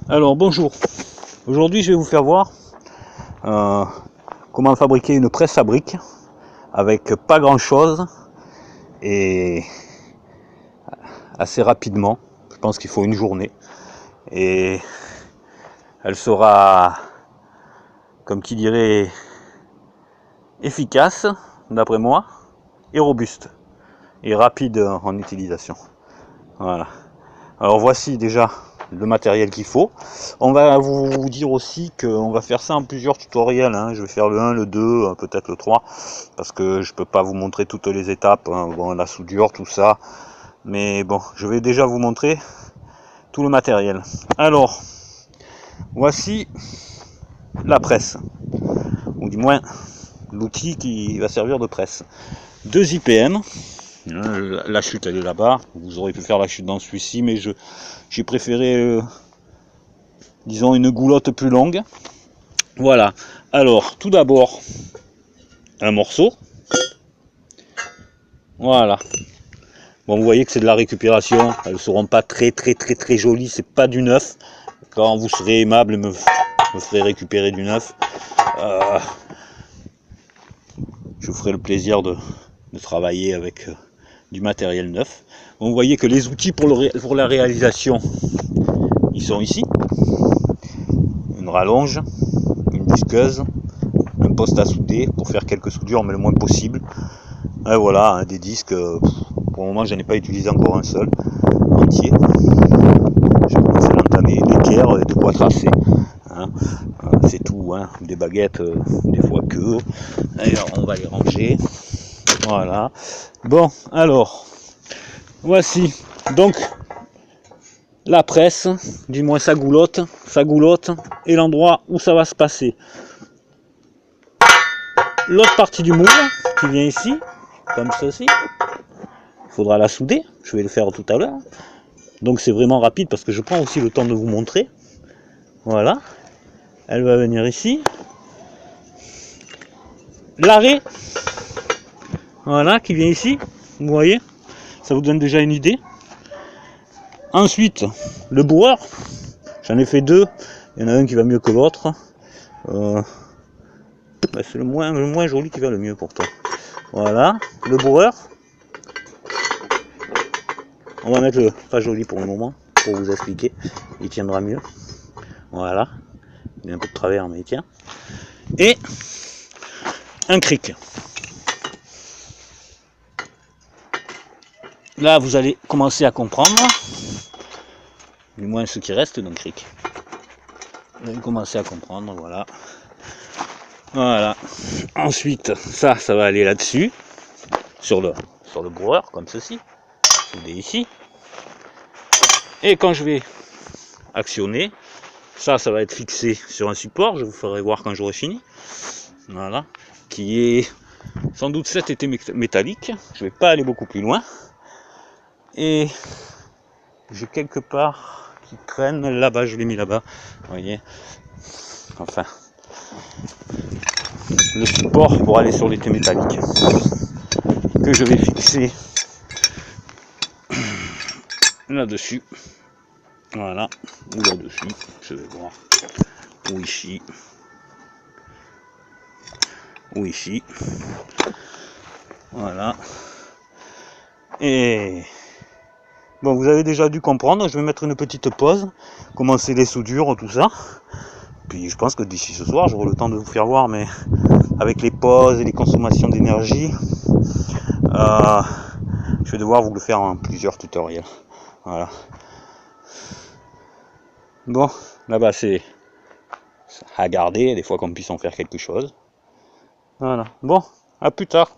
Alors bonjour, aujourd'hui je vais vous faire voir comment fabriquer une presse à briques avec pas grand chose et assez rapidement. Je pense qu'il faut une journée et elle sera, comme qui dirait, efficace d'après moi et robuste et rapide en utilisation. Voilà. Alors voici déjà le matériel qu'il faut. On va vous dire aussi qu'on va faire ça en plusieurs tutoriels, hein. Je vais faire le 1, le 2, peut-être le 3, parce que je peux pas vous montrer toutes les étapes, hein. Bon, la soudure, tout ça. Mais bon, je vais déjà vous montrer tout le matériel. Alors, voici la presse, ou du moins l'outil qui va servir de presse. 2 IPM. La chute elle est là-bas, vous aurez pu faire la chute dans celui-ci, mais j'ai préféré disons une goulotte plus longue. Voilà, alors tout d'abord un morceau, voilà. Bon, vous voyez que c'est de la récupération, elles ne seront pas très jolies, c'est pas du neuf. Quand vous serez aimable, me ferez récupérer du neuf. Je vous ferai le plaisir de travailler avec du matériel neuf. Bon, vous voyez que les outils pour la réalisation, ils sont ici. Une rallonge, une disqueuse, un poste à souder pour faire quelques soudures mais le moins possible. Et voilà, des disques, pour le moment j'en ai pas utilisé encore un seul entier. J'ai commencé à l'entamer, l'équerre, de quoi tracer, hein. C'est tout, hein. Des baguettes, des fois que. Alors on va les ranger. Voilà. Bon, alors, voici donc la presse, du moins sa goulotte et l'endroit où ça va se passer. L'autre partie du moule qui vient ici, comme ceci, il faudra la souder, je vais le faire tout à l'heure. Donc c'est vraiment rapide parce que je prends aussi le temps de vous montrer. Voilà, elle va venir ici. L'arrêt, voilà, qui vient ici, vous voyez, ça vous donne déjà une idée. Ensuite, le bourreur, j'en ai fait 2, il y en a un qui va mieux que l'autre. C'est le moins joli qui va le mieux pourtant. Voilà, le bourreur. On va mettre le pas joli pour le moment, pour vous expliquer. Il tiendra mieux. Voilà. Il est un peu de travers, mais il tient. Et un cric. Là, vous allez commencer à comprendre. Du moins ce qui reste d'un cric. Vous allez commencer à comprendre, voilà. Voilà. Ensuite, ça va aller là-dessus. Sur le bourreur, comme ceci. Soudé ici. Et quand je vais actionner, ça va être fixé sur un support, je vous ferai voir quand j'aurai fini. Voilà, qui est sans doute cet été métallique. Je vais pas aller beaucoup plus loin. Et j'ai quelque part qui traîne là-bas, je l'ai mis là-bas. Vous voyez. Enfin, le support pour aller sur l'été métallique que je vais fixer là-dessus. Voilà, ou là-dessus, je vais voir. Ou ici. Ou ici. Voilà. Et bon, vous avez déjà dû comprendre, je vais mettre une petite pause, commencer les soudures, tout ça. Puis je pense que d'ici ce soir, j'aurai le temps de vous faire voir, mais avec les pauses et les consommations d'énergie, je vais devoir vous le faire en plusieurs tutoriels. Voilà. Bon, là-bas c'est à garder, des fois qu'on puisse en faire quelque chose. Voilà. Bon, à plus tard.